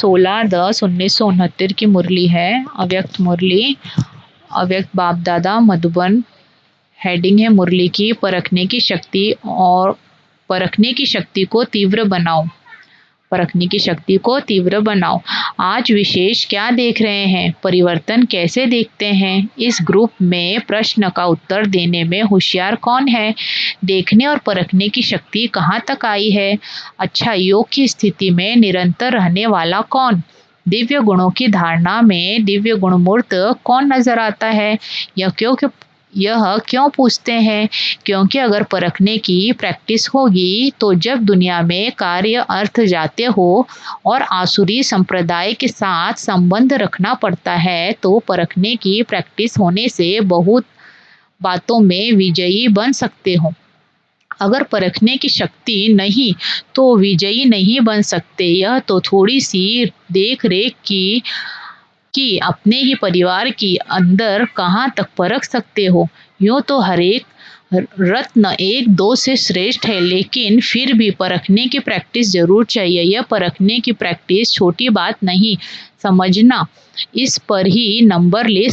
16/10/1969 की मुरली है, अव्यक्त मुरली, अव्यक्त बाप दादा मधुबन। हेडिंग है मुरली की, परखने की शक्ति और परखने की शक्ति को तीव्र बनाओ। परखने की शक्ति को तीव्र बनाओ। आज विशेष क्या देख रहे हैं, परिवर्तन कैसे देखते हैं? इस ग्रुप में प्रश्न का उत्तर देने में होशियार कौन है? देखने और परखने की शक्ति कहाँ तक आई है? अच्छा, योग की स्थिति में निरंतर रहने वाला कौन? दिव्य गुणों की धारणा में दिव्य गुणमूर्त कौन नजर आता है? यह क्यों पूछते हैं? क्योंकि अगर परखने की प्रैक्टिस होगी तो जब दुनिया में कार्य अर्थ जाते हो और आसुरी संप्रदाय के साथ संबंध रखना पड़ता है तो परखने की प्रैक्टिस होने से बहुत बातों में विजयी बन सकते हो। अगर परखने की शक्ति नहीं तो विजयी नहीं बन सकते। यह तो थोड़ी सी देख रेख की अपने ही परिवार की अंदर कहाँ तक परख सकते हो। यूँ तो हर एक रत्न 1-2 से श्रेष्ठ है, लेकिन फिर भी परखने की प्रैक्टिस जरूर चाहिए। यह परखने की प्रैक्टिस छोटी बात नहीं समझना, इस पर ही नंबर ले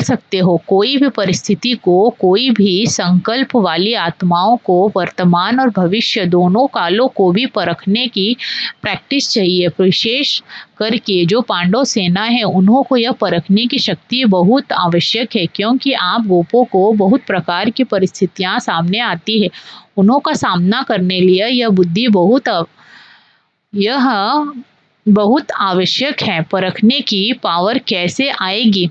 सकते हो। कोई भी परिस्थिति को, कोई भी संकल्प वाली आत्माओं को वर्तमान और भविष्य दोनों कालों को भी परखने की प्रैक्टिस चाहिए। विशेष करके जो पांडव सेना है उन्हों को यह परखने की शक्ति बहुत आवश्यक है, क्योंकि आप गोपों को बहुत प्रकार की परिस्थितियां सामने आती है। उन्हों का सामना करने लिए यह बुद्धि बहुत आवश्यक है। परखने की पावर कैसे आएगी,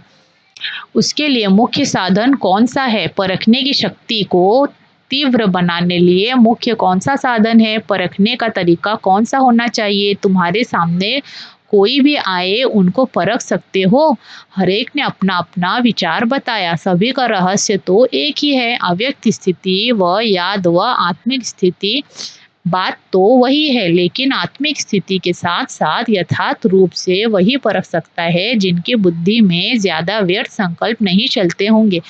उसके लिए मुख्य साधन कौन सा है? परखने की शक्ति को तीव्र बनाने लिए मुख्य कौन सा साधन है? परखने का तरीका कौन सा होना चाहिए? तुम्हारे सामने कोई भी आए उनको परख सकते हो। हर एक ने अपना अपना विचार बताया। सभी का रहस्य तो एक ही है, अव्यक्त स्थिति व याद व आत्मिक स्थिति। बात तो वही है, लेकिन आत्मिक स्थिति के साथ साथ यथार्थ रूप से वही परख सकता है जिनकी बुद्धि में ज्यादा व्यर्थ संकल्प नहीं चलते होंगे।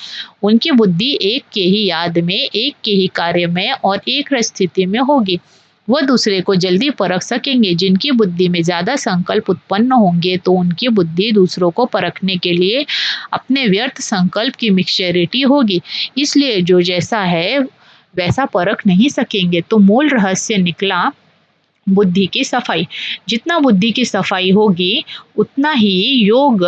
उनकी बुद्धि एक के ही याद में, एक के ही कार्य में और एक स्थिति में होगी। वह दूसरे को जल्दी परख सकेंगे। जिनकी बुद्धि में ज्यादा संकल्प उत्पन्न होंगे तो उनकी बुद्धि दूसरों को परखने के लिए अपने व्यर्थ संकल्प की मिक्सचरिटी होगी, इसलिए जो जैसा है वैसा परख नहीं सकेंगे। तो मूल रहस्य निकला बुद्धि की सफाई। जितना बुद्धि की सफाई होगी उतना ही योग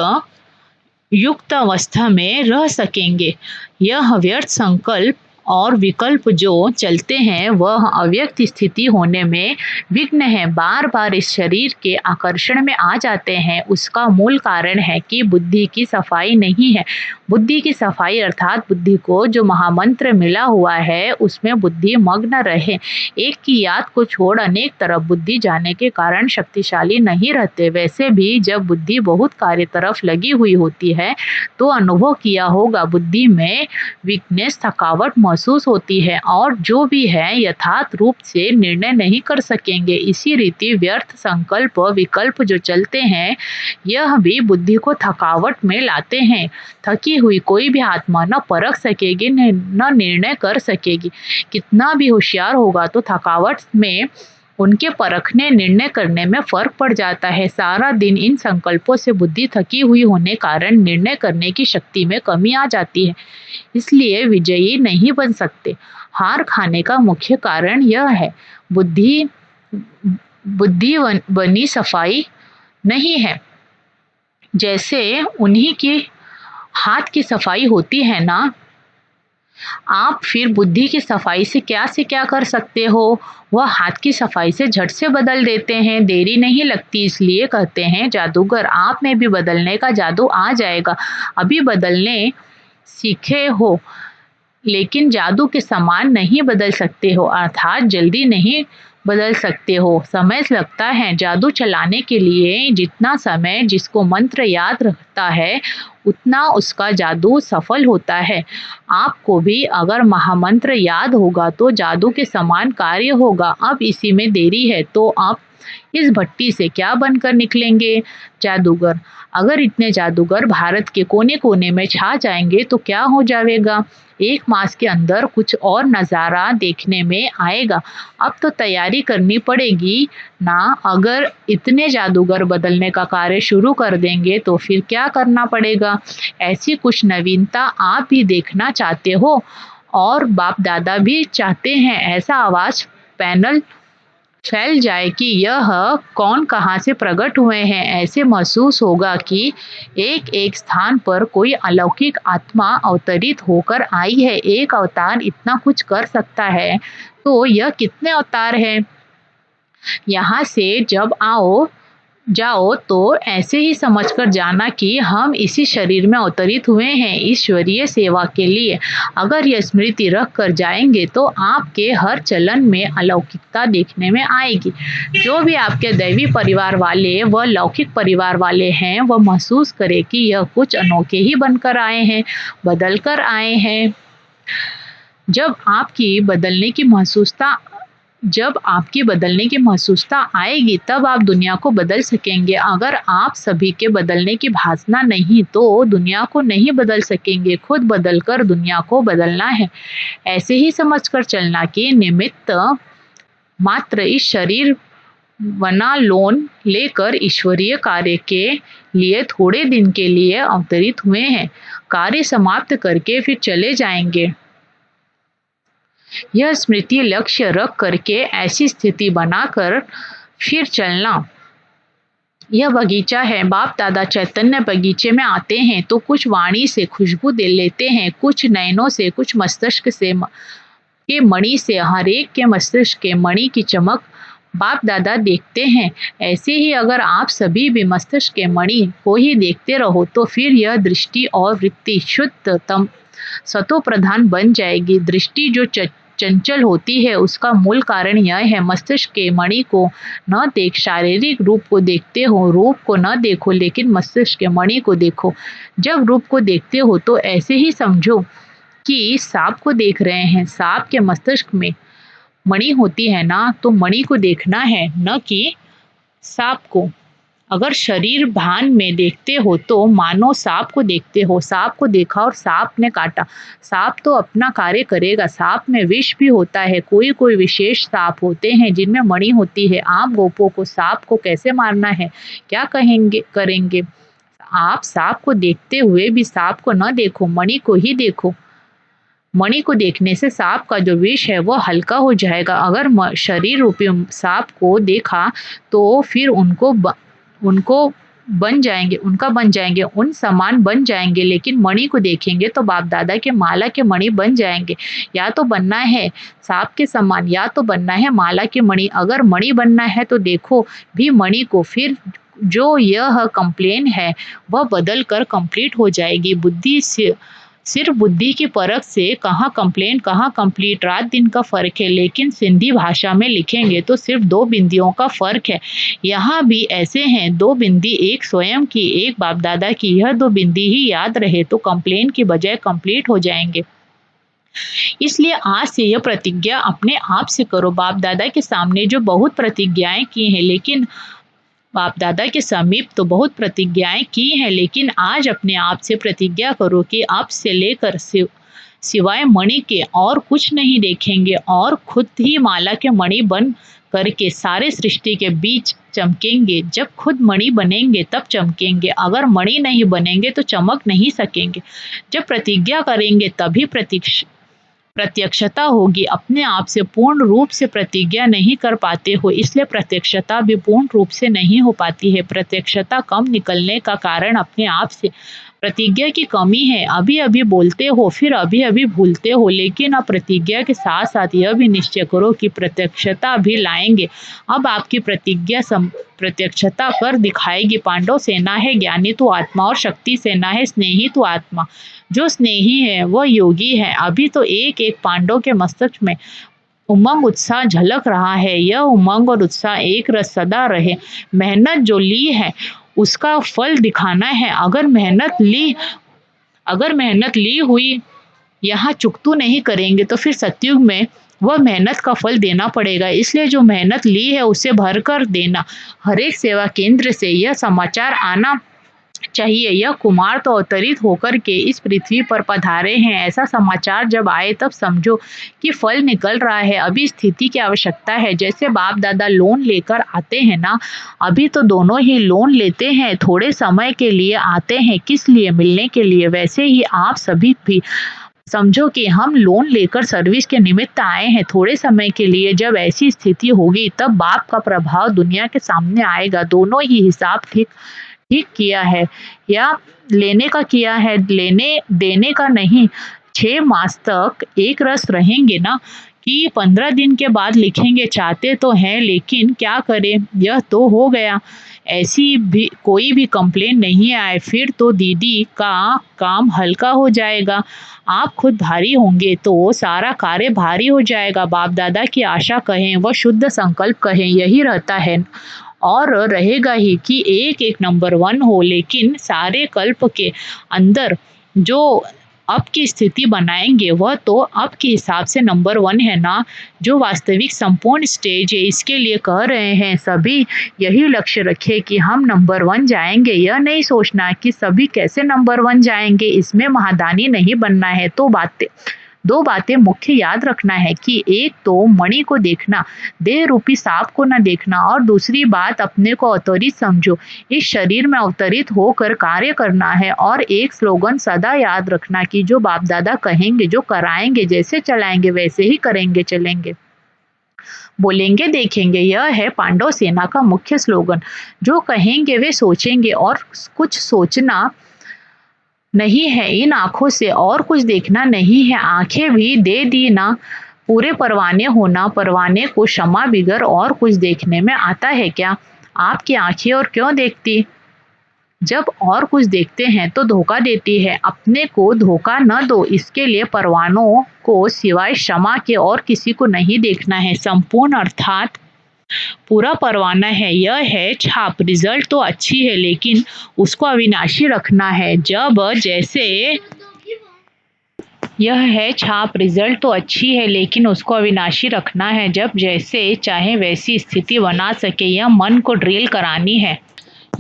युक्त अवस्था में रह सकेंगे। यह व्यर्थ संकल्प और विकल्प जो चलते हैं वह अव्यक्त स्थिति होने में विघ्न है, बार बार इस शरीर के आकर्षण में आ जाते हैं। उसका मूल कारण है कि बुद्धि की सफाई नहीं है। बुद्धि की सफाई अर्थात बुद्धि को जो महामंत्र मिला हुआ है उसमें बुद्धि मग्न रहे। एक की याद को छोड़ अनेक तरफ बुद्धि जाने के कारण शक्तिशाली नहीं रहते। वैसे भी जब बुद्धि बहुत कार्य तरफ लगी हुई होती है तो अनुभव किया होगा, बुद्धि में वीकनेस, थकावट महसूस होती है और जो भी है यथार्थ रूप से निर्णय नहीं कर सकेंगे। इसी रीति व्यर्थ संकल्प विकल्प जो चलते हैं यह भी बुद्धि को थकावट में लाते हैं। थकी हुई कोई भी आत्मा न परख सकेगी न निर्णय कर सकेगी। कितना भी होशियार होगा तो थकावट में उनके परखने निर्णय करने में फर्क पड़ जाता है। सारा दिन इन संकल्पों से बुद्धि थकी हुई होने कारण निर्णय करने की शक्ति में कमी आ जाती है, इसलिए विजयी नहीं बन सकते। हार खाने का मुख्य कारण यह है, बुद्धि बनी सफाई नहीं है। जैसे उन्हीं की हाथ की सफाई होती है ना, आप फिर बुद्धि की सफाई से क्या कर सकते हो? वह हाथ की सफाई से झट से बदल देते हैं, देरी नहीं लगती। इसलिए कहते हैं जादूगर, आप में भी बदलने का जादू आ जाएगा। अभी बदलने सीखे हो लेकिन जादू के समान नहीं बदल सकते हो, अर्थात जल्दी नहीं बदल सकते हो, समय लगता है। जादू चलाने के लिए जितना समय जिसको मंत्र याद रखता है उतना उसका जादू सफल होता है। आपको भी अगर महामंत्र याद होगा तो जादू के समान कार्य होगा। अब इसी में देरी है तो आप इस भट्टी से क्या बनकर निकलेंगे? जादूगर। अगर इतने जादूगर भारत के कोने कोने में छा जाएंगे तो क्या हो जाएगा? 1 मास के अंदर कुछ और नज़ारा देखने में आएगा। अब तो तैयारी करनी पड़ेगी ना। अगर इतने जादूगर बदलने का कार्य शुरू कर देंगे तो फिर क्या करना पड़ेगा? ऐसी कुछ नवीनता आप भी देखना चाहते हो और बाप दादा भी चाहते हैं। ऐसा आवाज पैनल फैल जाए कि यह कौन कहाँ से प्रकट हुए हैं। ऐसे महसूस होगा कि एक एक स्थान पर कोई अलौकिक आत्मा अवतरित होकर आई है। एक अवतार इतना कुछ कर सकता है तो यह कितने अवतार हैं? यहाँ से जब जाओ तो ऐसे ही समझकर जाना कि हम इसी शरीर में अवतरित हुए हैं ईश्वरीय सेवा के लिए। अगर यह स्मृति रख कर जाएंगे तो आपके हर चलन में अलौकिकता देखने में आएगी। जो भी आपके दैवी परिवार वाले व लौकिक परिवार वाले हैं वह महसूस करे कि यह कुछ अनोखे ही बनकर आए हैं, बदल कर आए हैं। जब आपकी बदलने की महसूसता आएगी तब आप दुनिया को बदल सकेंगे। अगर आप सभी के बदलने की भावना नहीं तो दुनिया को नहीं बदल सकेंगे। खुद बदलकर दुनिया को बदलना है। ऐसे ही समझकर चलना कि निमित्त मात्र इस शरीर बना लोन लेकर ईश्वरीय कार्य के लिए थोड़े दिन के लिए अवतरित हुए हैं। कार्य समाप्त करके फिर चले जाएंगे। यह स्मृति लक्ष्य रख करके ऐसी स्थिति बनाकर फिर चलना। यह बगीचा है। बाप दादा चैतन्य बगीचे में आते हैं तो कुछ वाणी से खुशबू दे लेते हैं, कुछ नयनों से, कुछ मस्तिष्क से के मणि से। हर एक के मस्तिष्क के मणि की चमक बाप दादा देखते हैं। ऐसे ही अगर आप सभी भी मस्तिष्क के मणि को ही देखते रहो तो फिर यह दृष्टि और वृत्ति शुद्धतम सतो प्रधान बन जाएगी। दृष्टि जो चंचल होती है उसका मूल कारण यह है, मस्तिष्क के मणि को न देख। शारीरिक रूप को देखते हो, रूप को न देखो, लेकिन मस्तिष्क के मणि को देखो। जब रूप को देखते हो तो ऐसे ही समझो कि सांप को देख रहे हैं। सांप के मस्तिष्क में मणि होती है ना, तो मणि को देखना है, न कि सांप को। अगर शरीर भान में देखते हो तो मानो सांप को देखते हो। सांप को देखा और सांप ने काटा। सांप तो अपना कार्य करेगा। सांप में विष भी होता है। कोई कोई विशेष सांप होते हैं जिनमें मणि होती है। आप गोपों को सांप को कैसे मारना है, क्या करेंगे? आप सांप को देखते हुए भी सांप को न देखो, मणि को ही देखो। मणि को देखने से सांप का जो विष है वह हल्का हो जाएगा। अगर शरीर रूपी सांप को देखा तो फिर उनका बन जाएंगे, उन समान बन जाएंगे। लेकिन मणि को देखेंगे तो बाप दादा के माला के मणि बन जाएंगे। या तो बनना है सांप के समान या तो बनना है माला के मणि। अगर मणि बनना है तो देखो भी मणि को। फिर जो यह कंप्लेन है वह बदल कर कंप्लीट हो जाएगी। बुद्धि से सिर्फ बुद्धि की परख से कहाँ कंप्लेन कहाँ कंप्लीट, रात दिन का फर्क है। लेकिन सिंधी भाषा में लिखेंगे तो सिर्फ 2 बिंदियों का फर्क है। यहाँ भी ऐसे हैं 2 बिंदी, एक स्वयं की, एक बाप दादा की। यह 2 बिंदी ही याद रहे तो कंप्लेन की बजाय कंप्लीट हो जाएंगे। इसलिए आज से यह प्रतिज्ञा अपने आप से करो। बाप दादा के सामने जो बहुत प्रतिज्ञाएं की हैं, लेकिन बाप दादा के समीप तो बहुत प्रतिज्ञाएं की हैं, लेकिन आज अपने आप से प्रतिज्ञा करो कि अब से लेकर सिवाय मणि के और कुछ नहीं देखेंगे और खुद ही माला के मणि बन करके सारे सृष्टि के बीच चमकेंगे। जब खुद मणि बनेंगे तब चमकेंगे। अगर मणि नहीं बनेंगे तो चमक नहीं सकेंगे। जब प्रतिज्ञा करेंगे तभी प्रत्यक्षता होगी। अपने आप से पूर्ण रूप से प्रतिज्ञा नहीं कर पाते हो, इसलिए प्रत्यक्षता भी पूर्ण रूप से नहीं हो पाती है। प्रत्यक्षता कम निकलने का कारण अपने आप से प्रतिज्ञा की कमी है। अभी अभी बोलते हो फिर अभी अभी भूलते हो। लेकिन अब प्रतिज्ञा के साथ साथ यह भी निश्चय करो कि प्रत्यक्षता भी लाएंगे। अब आपकी प्रतिज्ञा प्रत्यक्षता कर दिखाएगी। पांडव सेना है ज्ञानी तो आत्मा और शक्ति सेना है स्नेही तो आत्मा। जो स्नेही है वह योगी है। अभी तो एक एक पांडव के मस्तिष्क में उमंग उत्साह झलक रहा है। यह उमंग और उत्साह एक रस सदा रहे। मेहनत जो ली है उसका फल दिखाना है। अगर मेहनत ली हुई यहाँ चुकतू नहीं करेंगे तो फिर सतयुग में वह मेहनत का फल देना पड़ेगा, इसलिए जो मेहनत ली है उसे भरकर देना। हर एक सेवा केंद्र से यह समाचार आना चाहिए, यह कुमार तो अवतरित होकर के इस पृथ्वी पर पधारे हैं। ऐसा समाचार जब आए तब समझो कि फल निकल रहा है। अभी स्थिति की आवश्यकता है। जैसे बाप दादा लोन लेकर आते हैं ना, अभी तो दोनों ही लोन लेते हैं, थोड़े समय के लिए आते हैं। किस लिए? मिलने के लिए। वैसे ही आप सभी भी समझो कि हम लोन लेकर सर्विस के निमित्त आए हैं, थोड़े समय के लिए। जब ऐसी स्थिति होगी तब बाप का प्रभाव दुनिया के सामने आएगा। दोनों ही हिसाब ठीक ठीक किया है या लेने का किया है, लेने देने का नहीं। 6 मास तक एक रस रहेंगे ना, कि 15 दिन के बाद लिखेंगे, चाहते तो हैं लेकिन क्या करें, यह तो हो गया। ऐसी भी कोई भी कंप्लेन नहीं आए, फिर तो दीदी का काम हल्का हो जाएगा। आप खुद भारी होंगे तो सारा कार्य भारी हो जाएगा। बाप दादा की आशा कहें, वह शुद्ध संकल्प कहें, यही रहता है और रहेगा ही कि एक एक नंबर 1 हो। लेकिन सारे कल्प के अंदर जो अब की स्थिति बनाएंगे वह तो अब के हिसाब से नंबर 1 है ना, जो वास्तविक संपूर्ण स्टेज है। इसके लिए कह रहे हैं सभी यही लक्ष्य रखे कि हम नंबर 1 जाएंगे। यह नहीं सोचना कि सभी कैसे नंबर 1 जाएंगे, इसमें महादानी नहीं बनना है। तो दो बातें मुख्य याद रखना है कि एक तो मणि को देखना, देह रूपी सांप को न देखना, और दूसरी बात अपने को अवतरित समझो, इस शरीर में अवतरित होकर कार्य करना है। और एक स्लोगन सदा याद रखना कि जो बाप दादा कहेंगे, जो कराएंगे, जैसे चलाएंगे वैसे ही करेंगे चलेंगे, बोलेंगे देखेंगे। यह है पांडव सेना का मुख्य स्लोगन। जो कहेंगे वे सोचेंगे और कुछ सोचना नहीं है इन आँखों से, और कुछ देखना नहीं है। आँखें भी दे दी ना, पूरे परवाने होना, परवाने को क्षमा बिगर और कुछ देखने में आता है क्या? आपकी आँखें और क्यों देखती? जब और कुछ देखते हैं तो धोखा देती है। अपने को धोखा न दो, इसके लिए परवानों को सिवाय क्षमा के और किसी को नहीं देखना है। संपूर्ण अर्थात पूरा परवाना है। यह है छाप। रिजल्ट तो अच्छी है लेकिन उसको अविनाशी रखना है। जब जैसे यह है छाप, रिजल्ट तो अच्छी है लेकिन उसको अविनाशी रखना है। जब जैसे चाहे वैसी स्थिति बना सके, यह मन को ड्रिल करानी है।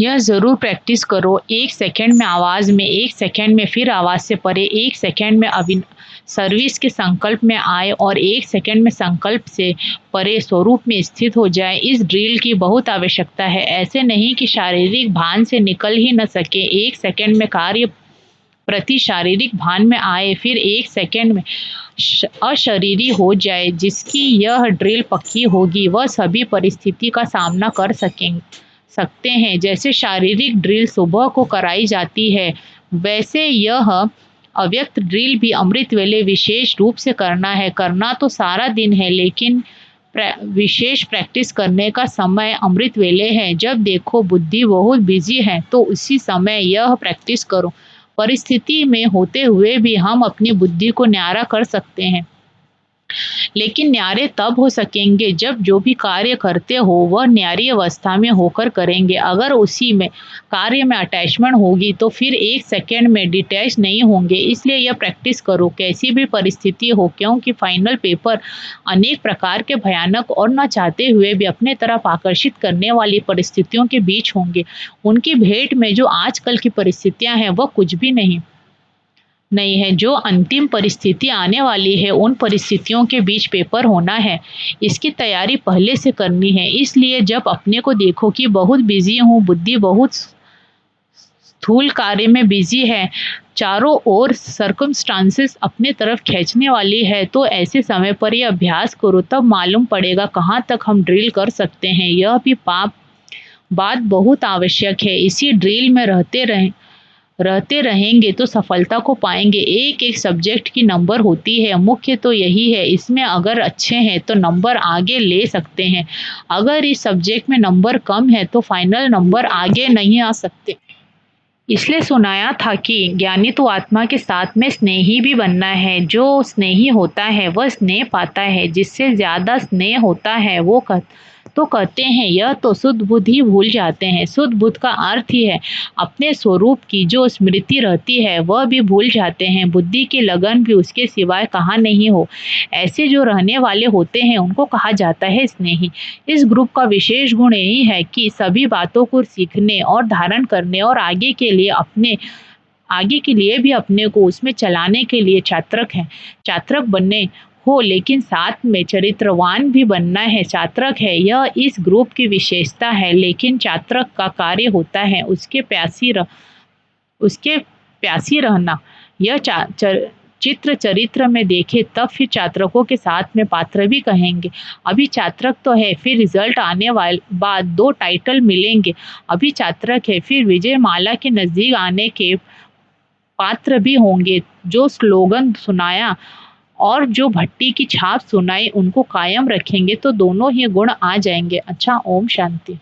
यह ज़रूर प्रैक्टिस करो। 1 सेकंड में आवाज़ में, 1 सेकंड में फिर आवाज़ से परे, 1 सेकंड में सर्विस के संकल्प में आए और 1 सेकंड में संकल्प से परे स्वरूप में स्थित हो जाए। इस ड्रिल की बहुत आवश्यकता है। ऐसे नहीं कि शारीरिक भान से निकल ही न सके। 1 सेकंड में कार्य प्रति शारीरिक भान में आए, फिर 1 सेकंड में अशरीरी हो जाए। जिसकी यह ड्रिल पक्की होगी वह सभी परिस्थिति का सामना कर सकते हैं। जैसे शारीरिक ड्रिल सुबह को कराई जाती है, वैसे यह अव्यक्त ड्रिल भी अमृत वेले विशेष रूप से करना है। करना तो सारा दिन है लेकिन विशेष प्रैक्टिस करने का समय अमृत वेले है। जब देखो बुद्धि बहुत बिजी है तो उसी समय यह प्रैक्टिस करो। परिस्थिति में होते हुए भी हम अपनी बुद्धि को न्यारा कर सकते हैं, लेकिन न्यारे तब हो सकेंगे जब जो भी कार्य करते हो वह न्यारी अवस्था में होकर करेंगे। अगर उसी में कार्य में अटैचमेंट होगी तो फिर 1 सेकंड में डिटैच नहीं होंगे। इसलिए यह प्रैक्टिस करो कैसी भी परिस्थिति हो, क्योंकि फाइनल पेपर अनेक प्रकार के भयानक और न चाहते हुए भी अपने तरफ आकर्षित करने वाली परिस्थितियों के बीच होंगे। उनकी भेंट में जो आजकल की परिस्थितियां हैं वह कुछ भी नहीं है। जो अंतिम परिस्थिति आने वाली है उन परिस्थितियों के बीच पेपर होना है। इसकी तैयारी पहले से करनी है। इसलिए जब अपने को देखो कि बहुत बिजी हूँ, बुद्धि बहुत स्थूल कार्य में बिजी है, चारों ओर सर्कमस्टांसेस अपने तरफ खींचने वाली है, तो ऐसे समय पर यह अभ्यास करो। तब मालूम पड़ेगा कहाँ तक हम ड्रिल कर सकते हैं। यह भी बात बहुत आवश्यक है। इसी ड्रिल में रहते रहेंगे तो सफलता को पाएंगे। एक एक सब्जेक्ट की नंबर होती है, मुख्य तो यही है। इसमें अगर अच्छे हैं तो नंबर आगे ले सकते हैं, अगर इस सब्जेक्ट में नंबर कम है तो फाइनल नंबर आगे नहीं आ सकते। इसलिए सुनाया था कि ज्ञानी तो आत्मा के साथ में स्नेही भी बनना है। जो स्नेही होता है वह स्नेह पाता है, जिससे ज़्यादा स्नेह होता है वो तो कहते हैं यह तो शुद्ध बुद्ध ही भूल जाते हैं। शुद्ध बुद्ध का अर्थ ही है अपने स्वरूप की जो स्मृति रहती है वह भी भूल जाते हैं। बुद्धि की लगन भी उसके सिवाय कहाँ नहीं हो। ऐसे जो रहने वाले होते हैं उनको कहा जाता है स्नेही। इस ग्रुप का विशेष गुण यही है कि सभी बातों को सीखने और धारण करने और आगे के लिए भी अपने को उसमें चलाने के लिए चात्रक हैं। चात्रक बनने हो लेकिन साथ में चरित्रवान भी बनना है। चात्रक है यह इस ग्रुप की विशेषता है, लेकिन चात्रक का कार्य होता है उसके प्यासी रहना। यह चित्र चरित्र में देखे तब फिर चात्रकों के साथ में पात्र भी कहेंगे। अभी चात्रक तो है, फिर रिजल्ट आने वाले बाद 2 टाइटल मिलेंगे। अभी चात्रक है, फिर विजय माला के नजदीक आने के पात्र भी होंगे। जो स्लोगन सुनाया और जो भट्टी की छाप सुनाई उनको कायम रखेंगे तो दोनों ही गुण आ जाएंगे। अच्छा, ओम शांति।